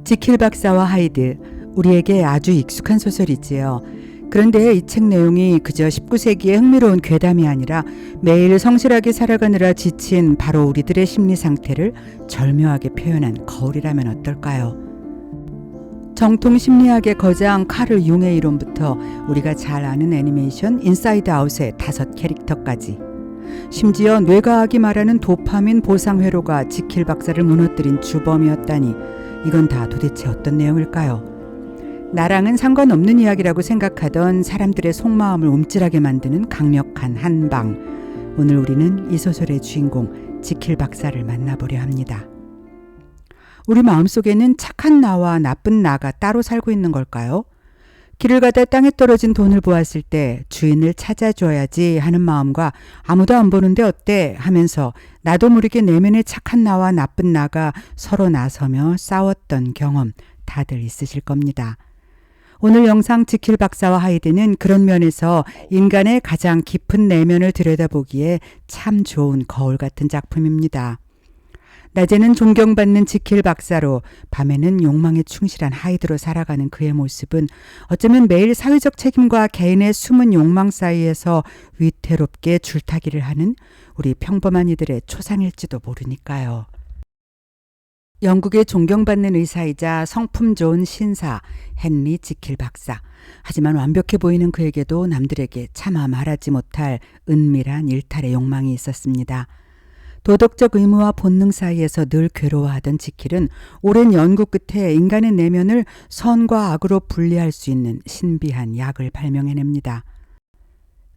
지킬 박사와 하이드, 우리에게 아주 익숙한 소설이지요. 그런데 이 책 내용이 그저 19세기의 흥미로운 괴담이 아니라 매일 성실하게 살아가느라 지친 바로 우리들의 심리 상태를 절묘하게 표현한 거울이라면 어떨까요? 정통 심리학의 거장 카를 융의 이론부터 우리가 잘 아는 애니메이션 인사이드 아웃의 5 캐릭터까지, 심지어 뇌과학이 말하는 도파민 보상 회로가 지킬 박사를 무너뜨린 주범이었다니, 이건 다 도대체 어떤 내용일까요? 나랑은 상관없는 이야기라고 생각하던 사람들의 속마음을 움찔하게 만드는 강력한 한방. 오늘 우리는 이 소설의 주인공 지킬 박사를 만나보려 합니다. 우리 마음속에는 착한 나와 나쁜 나가 따로 살고 있는 걸까요? 길을 가다 땅에 떨어진 돈을 보았을 때 주인을 찾아줘야지 하는 마음과 아무도 안 보는데 어때 하면서 나도 모르게 내면의 착한 나와 나쁜 나가 서로 나서며 싸웠던 경험 다들 있으실 겁니다. 오늘 영상 지킬 박사와 하이드는 그런 면에서 인간의 가장 깊은 내면을 들여다보기에 참 좋은 거울 같은 작품입니다. 낮에는 존경받는 지킬 박사로, 밤에는 욕망에 충실한 하이드로 살아가는 그의 모습은 어쩌면 매일 사회적 책임과 개인의 숨은 욕망 사이에서 위태롭게 줄타기를 하는 우리 평범한 이들의 초상일지도 모르니까요. 영국의 존경받는 의사이자 성품 좋은 신사 헨리 지킬 박사. 하지만 완벽해 보이는 그에게도 남들에게 차마 말하지 못할 은밀한 일탈의 욕망이 있었습니다. 도덕적 의무와 본능 사이에서 늘 괴로워하던 지킬은 오랜 연구 끝에 인간의 내면을 선과 악으로 분리할 수 있는 신비한 약을 발명해냅니다.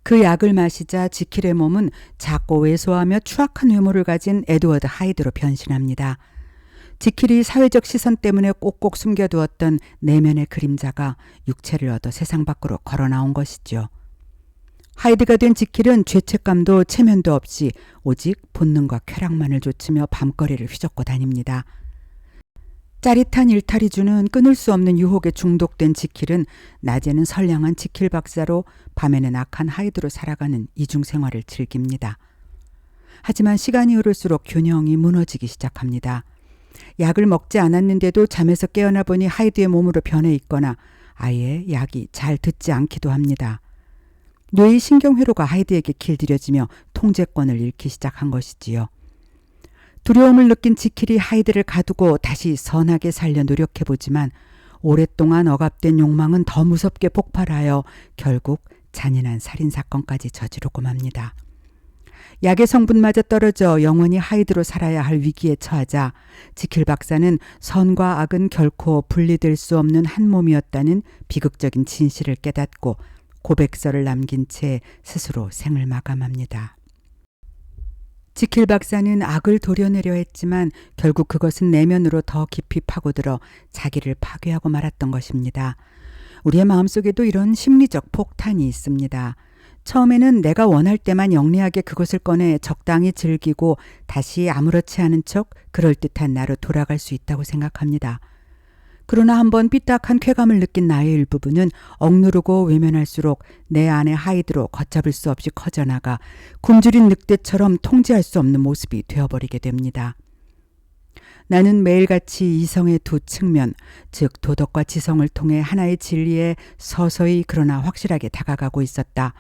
그 약을 마시자 지킬의 몸은 작고 왜소하며 추악한 외모를 가진 에드워드 하이드로 변신합니다. 지킬이 사회적 시선 때문에 꼭꼭 숨겨두었던 내면의 그림자가 육체를 얻어 세상 밖으로 걸어 나온 것이죠. 하이드가 된 지킬은 죄책감도 체면도 없이 오직 본능과 쾌락만을 좇으며 밤거리를 휘젓고 다닙니다. 짜릿한 일탈이 주는 끊을 수 없는 유혹에 중독된 지킬은 낮에는 선량한 지킬 박사로, 밤에는 악한 하이드로 살아가는 이중 생활을 즐깁니다. 하지만 시간이 흐를수록 균형이 무너지기 시작합니다. 약을 먹지 않았는데도 잠에서 깨어나 보니 하이드의 몸으로 변해 있거나 아예 약이 잘 듣지 않기도 합니다. 뇌의 신경회로가 하이드에게 길들여지며 통제권을 잃기 시작한 것이지요. 두려움을 느낀 지킬이 하이드를 가두고 다시 선하게 살려 노력해보지만 오랫동안 억압된 욕망은 더 무섭게 폭발하여 결국 잔인한 살인사건까지 저지르고 맙니다. 약의 성분마저 떨어져 영원히 하이드로 살아야 할 위기에 처하자 지킬 박사는 선과 악은 결코 분리될 수 없는 한 몸이었다는 비극적인 진실을 깨닫고 고백서를 남긴 채 스스로 생을 마감합니다. 지킬 박사는 악을 도려내려 했지만 결국 그것은 내면으로 더 깊이 파고들어 자기를 파괴하고 말았던 것입니다. 우리의 마음속에도 이런 심리적 폭탄이 있습니다. 처음에는 내가 원할 때만 영리하게 그것을 꺼내 적당히 즐기고 다시 아무렇지 않은 척 그럴듯한 나로 돌아갈 수 있다고 생각합니다. 그러나 한번 삐딱한 쾌감을 느낀 나의 일부분은 억누르고 외면할수록 내 안의 하이드로 걷잡을 수 없이 커져나가 굶주린 늑대처럼 통제할 수 없는 모습이 되어버리게 됩니다. 나는 매일같이 이성의 두 측면, 즉 도덕과 지성을 통해 하나의 진리에 서서히 그러나 확실하게 다가가고 있었다.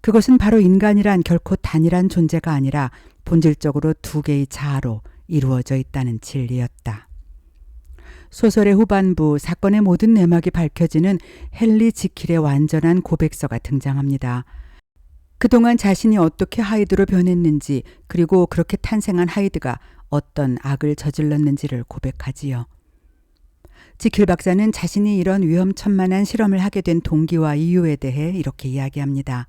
그것은 바로 인간이란 결코 단일한 존재가 아니라 본질적으로 두 개의 자아로 이루어져 있다는 진리였다. 소설의 후반부 사건의 모든 내막이 밝혀지는 헨리 지킬의 완전한 고백서가 등장합니다. 그동안 자신이 어떻게 하이드로 변했는지, 그리고 그렇게 탄생한 하이드가 어떤 악을 저질렀는지를 고백하지요. 지킬 박사는 자신이 이런 위험천만한 실험을 하게 된 동기와 이유에 대해 이렇게 이야기합니다.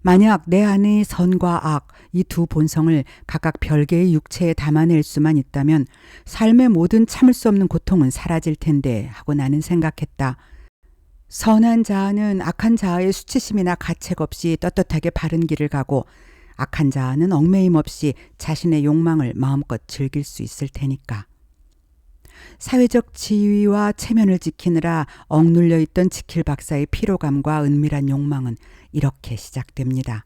만약 내 안의 선과 악, 이 두 본성을 각각 별개의 육체에 담아낼 수만 있다면 삶의 모든 참을 수 없는 고통은 사라질 텐데 하고 나는 생각했다. 선한 자아는 악한 자아의 수치심이나 가책 없이 떳떳하게 바른 길을 가고, 악한 자아는 얽매임 없이 자신의 욕망을 마음껏 즐길 수 있을 테니까. 사회적 지위와 체면을 지키느라 억눌려 있던 지킬 박사의 피로감과 은밀한 욕망은 이렇게 시작됩니다.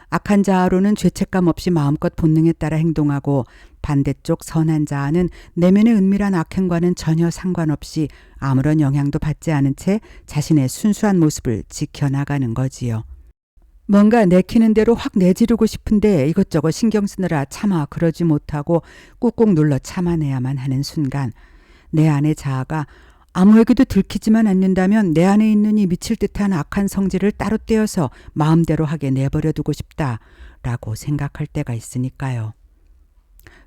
악한 자아로는 죄책감 없이 마음껏 본능에 따라 행동하고, 반대쪽 선한 자아는 내면의 은밀한 악행과는 전혀 상관없이 아무런 영향도 받지 않은 채 자신의 순수한 모습을 지켜나가는 거지요. 뭔가 내키는 대로 확 내지르고 싶은데 이것저것 신경 쓰느라 차마 그러지 못하고 꾹꾹 눌러 참아내야만 하는 순간 내 안의 자아가 아무에게도 들키지만 않는다면 내 안에 있는 이 미칠 듯한 악한 성질을 따로 떼어서 마음대로 하게 내버려 두고 싶다라고 생각할 때가 있으니까요.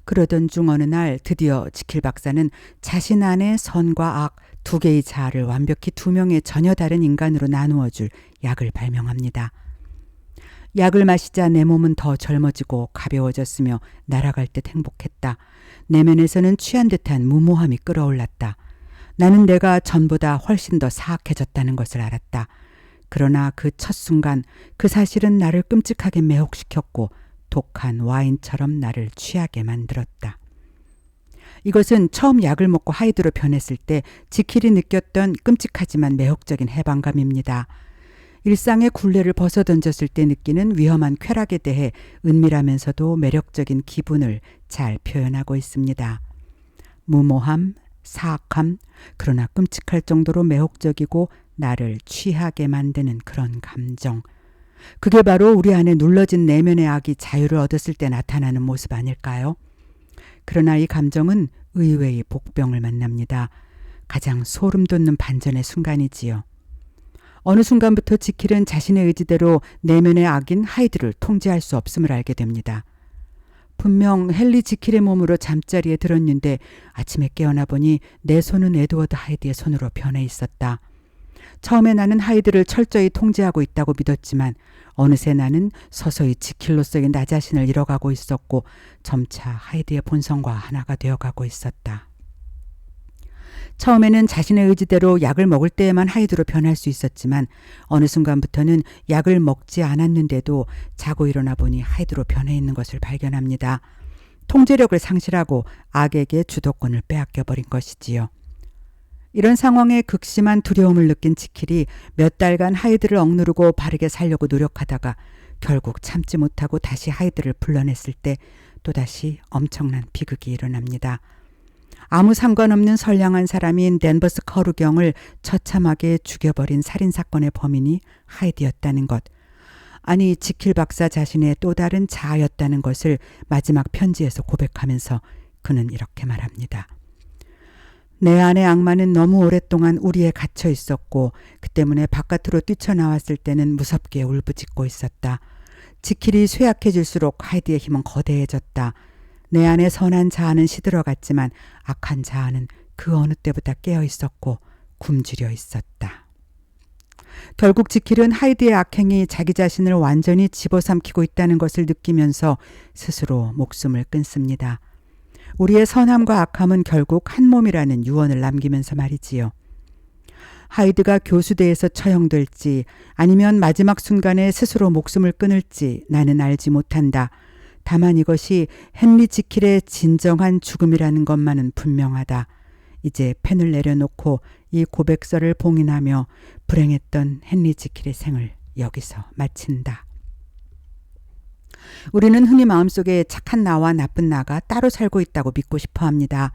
그러던 중 어느 날 드디어 지킬 박사는 자신 안의 선과 악 두 개의 자아를 완벽히 두 명의 전혀 다른 인간으로 나누어줄 약을 발명합니다. 약을 마시자 내 몸은 더 젊어지고 가벼워졌으며 날아갈 듯 행복했다. 내면에서는 취한 듯한 무모함이 끌어올랐다. 나는 내가 전보다 훨씬 더 사악해졌다는 것을 알았다. 그러나 그 첫 순간 그 사실은 나를 끔찍하게 매혹시켰고 독한 와인처럼 나를 취하게 만들었다. 이것은 처음 약을 먹고 하이드로 변했을 때 지킬이 느꼈던 끔찍하지만 매혹적인 해방감입니다. 일상의 굴레를 벗어던졌을 때 느끼는 위험한 쾌락에 대해 은밀하면서도 매력적인 기분을 잘 표현하고 있습니다. 무모함, 사악함, 그러나 끔찍할 정도로 매혹적이고 나를 취하게 만드는 그런 감정. 그게 바로 우리 안에 눌러진 내면의 악이 자유를 얻었을 때 나타나는 모습 아닐까요? 그러나 이 감정은 의외의 복병을 만납니다. 가장 소름 돋는 반전의 순간이지요. 어느 순간부터 지킬은 자신의 의지대로 내면의 악인 하이드를 통제할 수 없음을 알게 됩니다. 분명 헨리 지킬의 몸으로 잠자리에 들었는데 아침에 깨어나 보니 내 손은 에드워드 하이드의 손으로 변해 있었다. 처음에 나는 하이드를 철저히 통제하고 있다고 믿었지만 어느새 나는 서서히 지킬로서의 나 자신을 잃어가고 있었고 점차 하이드의 본성과 하나가 되어가고 있었다. 처음에는 자신의 의지대로 약을 먹을 때에만 하이드로 변할 수 있었지만 어느 순간부터는 약을 먹지 않았는데도 자고 일어나 보니 하이드로 변해 있는 것을 발견합니다. 통제력을 상실하고 악에게 주도권을 빼앗겨버린 것이지요. 이런 상황에 극심한 두려움을 느낀 지킬이 몇 달간 하이드를 억누르고 바르게 살려고 노력하다가 결국 참지 못하고 다시 하이드를 불러냈을 때 또다시 엄청난 비극이 일어납니다. 아무 상관없는 선량한 사람인 댄버스 커루경을 처참하게 죽여버린 살인사건의 범인이 하이드였다는 것. 아니 지킬 박사 자신의 또 다른 자아였다는 것을 마지막 편지에서 고백하면서 그는 이렇게 말합니다. 내 안의 악마는 너무 오랫동안 우리에 갇혀 있었고 그 때문에 바깥으로 뛰쳐나왔을 때는 무섭게 울부짖고 있었다. 지킬이 쇠약해질수록 하이드의 힘은 거대해졌다. 내 안의 선한 자아는 시들어갔지만 악한 자아는 그 어느 때보다 깨어 있었고 굶주려 있었다. 결국 지킬은 하이드의 악행이 자기 자신을 완전히 집어삼키고 있다는 것을 느끼면서 스스로 목숨을 끊습니다. 우리의 선함과 악함은 결국 한 몸이라는 유언을 남기면서 말이지요. 하이드가 교수대에서 처형될지 아니면 마지막 순간에 스스로 목숨을 끊을지 나는 알지 못한다. 다만 이것이 헨리 지킬의 진정한 죽음이라는 것만은 분명하다. 이제 펜을 내려놓고 이 고백서를 봉인하며 불행했던 헨리 지킬의 생을 여기서 마친다. 우리는 흔히 마음속에 착한 나와 나쁜 나가 따로 살고 있다고 믿고 싶어 합니다.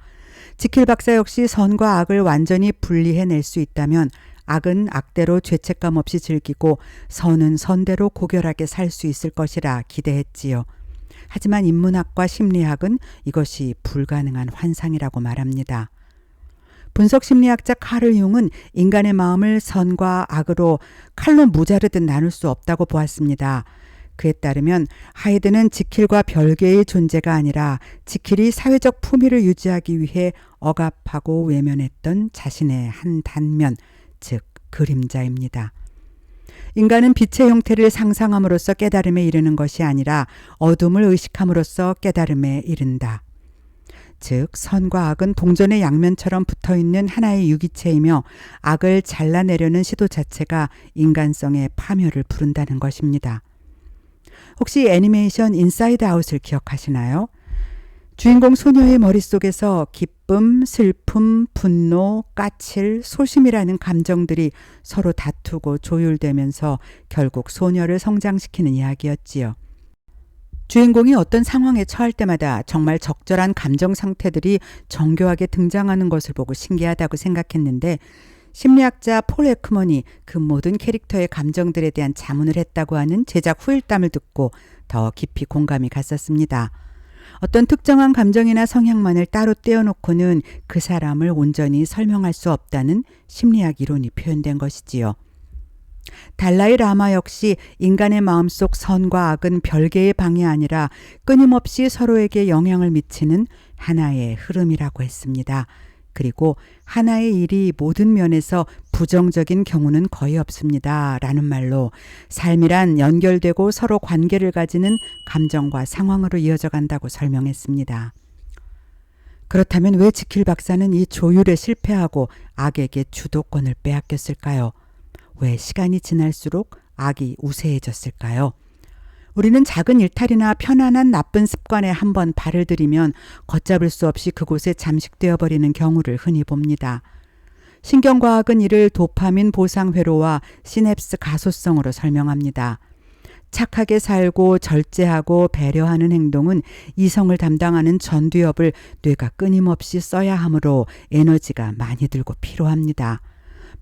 지킬 박사 역시 선과 악을 완전히 분리해낼 수 있다면 악은 악대로 죄책감 없이 즐기고 선은 선대로 고결하게 살 수 있을 것이라 기대했지요. 하지만 인문학과 심리학은 이것이 불가능한 환상이라고 말합니다. 분석심리학자 카를 융은 인간의 마음을 선과 악으로 칼로 무자르듯 나눌 수 없다고 보았습니다. 그에 따르면 하이드는 지킬과 별개의 존재가 아니라 지킬이 사회적 품위를 유지하기 위해 억압하고 외면했던 자신의 한 단면, 즉 그림자입니다. 인간은 빛의 형태를 상상함으로써 깨달음에 이르는 것이 아니라 어둠을 의식함으로써 깨달음에 이른다. 즉 선과 악은 동전의 양면처럼 붙어있는 하나의 유기체이며 악을 잘라내려는 시도 자체가 인간성의 파멸을 부른다는 것입니다. 혹시 애니메이션 인사이드 아웃을 기억하시나요? 주인공 소녀의 머릿속에서 기쁨, 슬픔, 분노, 까칠, 소심이라는 감정들이 서로 다투고 조율되면서 결국 소녀를 성장시키는 이야기였지요. 주인공이 어떤 상황에 처할 때마다 정말 적절한 감정 상태들이 정교하게 등장하는 것을 보고 신기하다고 생각했는데 심리학자 폴 에크먼이 그 모든 캐릭터의 감정들에 대한 자문을 했다고 하는 제작 후일담을 듣고 더 깊이 공감이 갔었습니다. 어떤 특정한 감정이나 성향만을 따로 떼어놓고는 그 사람을 온전히 설명할 수 없다는 심리학 이론이 표현된 것이지요. 달라이 라마 역시 인간의 마음속 선과 악은 별개의 방이 아니라 끊임없이 서로에게 영향을 미치는 하나의 흐름이라고 했습니다. 그리고 하나의 일이 모든 면에서 부정적인 경우는 거의 없습니다. 라는 말로 삶이란 연결되고 서로 관계를 가지는 감정과 상황으로 이어져 간다고 설명했습니다. 그렇다면 왜 지킬 박사는 이 조율에 실패하고 악에게 주도권을 빼앗겼을까요? 왜 시간이 지날수록 악이 우세해졌을까요? 우리는 작은 일탈이나 편안한 나쁜 습관에 한번 발을 들이면 걷잡을 수 없이 그곳에 잠식되어 버리는 경우를 흔히 봅니다. 신경과학은 이를 도파민 보상 회로와 시냅스 가소성으로 설명합니다. 착하게 살고 절제하고 배려하는 행동은 이성을 담당하는 전두엽을 뇌가 끊임없이 써야 하므로 에너지가 많이 들고 필요합니다.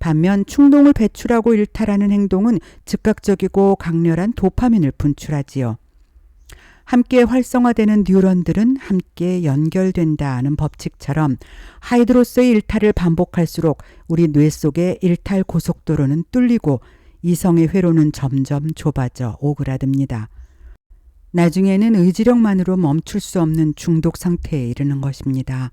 반면 충동을 배출하고 일탈하는 행동은 즉각적이고 강렬한 도파민을 분출하지요. 함께 활성화되는 뉴런들은 함께 연결된다는 법칙처럼 하이드로스의 일탈을 반복할수록 우리 뇌 속의 일탈 고속도로는 뚫리고 이성의 회로는 점점 좁아져 오그라듭니다. 나중에는 의지력만으로 멈출 수 없는 중독 상태에 이르는 것입니다.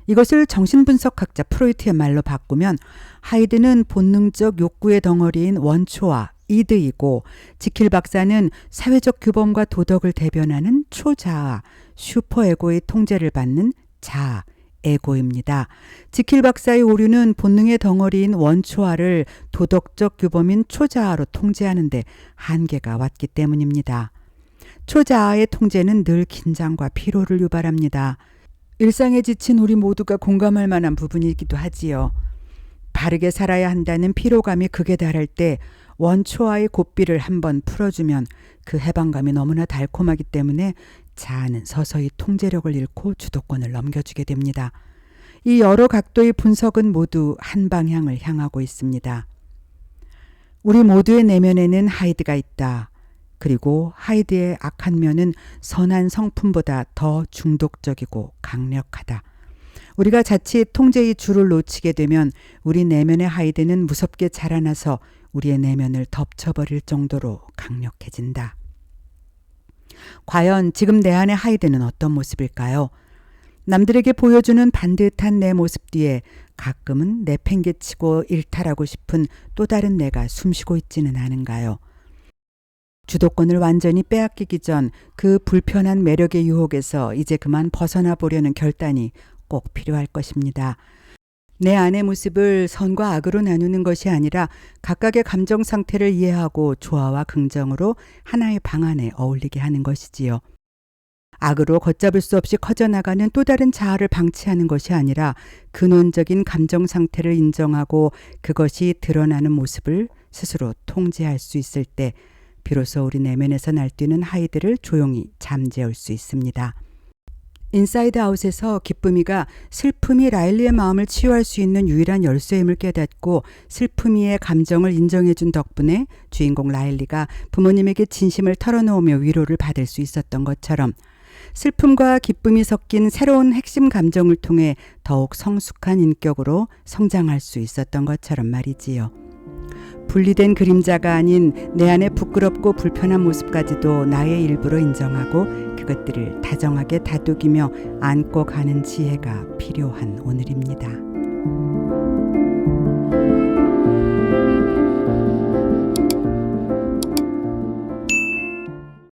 이것을 정신분석학자 프로이트의 말로 바꾸면 하이드는 본능적 욕구의 덩어리인 원초와 이드이고 지킬 박사는 사회적 규범과 도덕을 대변하는 초자아, 슈퍼에고의 통제를 받는 자아, 에고입니다. 지킬 박사의 오류는 본능의 덩어리인 원초아를 도덕적 규범인 초자아로 통제하는데 한계가 왔기 때문입니다. 초자아의 통제는 늘 긴장과 피로를 유발합니다. 일상에 지친 우리 모두가 공감할 만한 부분이기도 하지요. 바르게 살아야 한다는 피로감이 극에 달할 때 원초아의 고삐를 한번 풀어주면 그 해방감이 너무나 달콤하기 때문에 자아는 서서히 통제력을 잃고 주도권을 넘겨주게 됩니다. 이 여러 각도의 분석은 모두 한 방향을 향하고 있습니다. 우리 모두의 내면에는 하이드가 있다. 그리고 하이드의 악한 면은 선한 성품보다 더 중독적이고 강력하다. 우리가 자칫 통제의 줄을 놓치게 되면 우리 내면의 하이드는 무섭게 자라나서 우리의 내면을 덮쳐버릴 정도로 강력해진다. 과연 지금 내 안의 하이드는 어떤 모습일까요? 남들에게 보여주는 반듯한 내 모습 뒤에 가끔은 내팽개치고 일탈하고 싶은 또 다른 내가 숨쉬고 있지는 않은가요? 주도권을 완전히 빼앗기기 전 그 불편한 매력의 유혹에서 이제 그만 벗어나 보려는 결단이 꼭 필요할 것입니다. 내 안의 모습을 선과 악으로 나누는 것이 아니라 각각의 감정 상태를 이해하고 조화와 긍정으로 하나의 방안에 어울리게 하는 것이지요. 악으로 걷잡을 수 없이 커져나가는 또 다른 자아를 방치하는 것이 아니라 근원적인 감정 상태를 인정하고 그것이 드러나는 모습을 스스로 통제할 수 있을 때 비로소 우리 내면에서 날뛰는 하이드를 조용히 잠재울 수 있습니다. 인사이드 아웃에서 기쁨이가 슬픔이 라일리의 마음을 치유할 수 있는 유일한 열쇠임을 깨닫고 슬픔이의 감정을 인정해준 덕분에 주인공 라일리가 부모님에게 진심을 털어놓으며 위로를 받을 수 있었던 것처럼 슬픔과 기쁨이 섞인 새로운 핵심 감정을 통해 더욱 성숙한 인격으로 성장할 수 있었던 것처럼 말이지요. 분리된 그림자가 아닌 내 안의 부끄럽고 불편한 모습까지도 나의 일부로 인정하고 그것들을 다정하게 다독이며 안고 가는 지혜가 필요한 오늘입니다.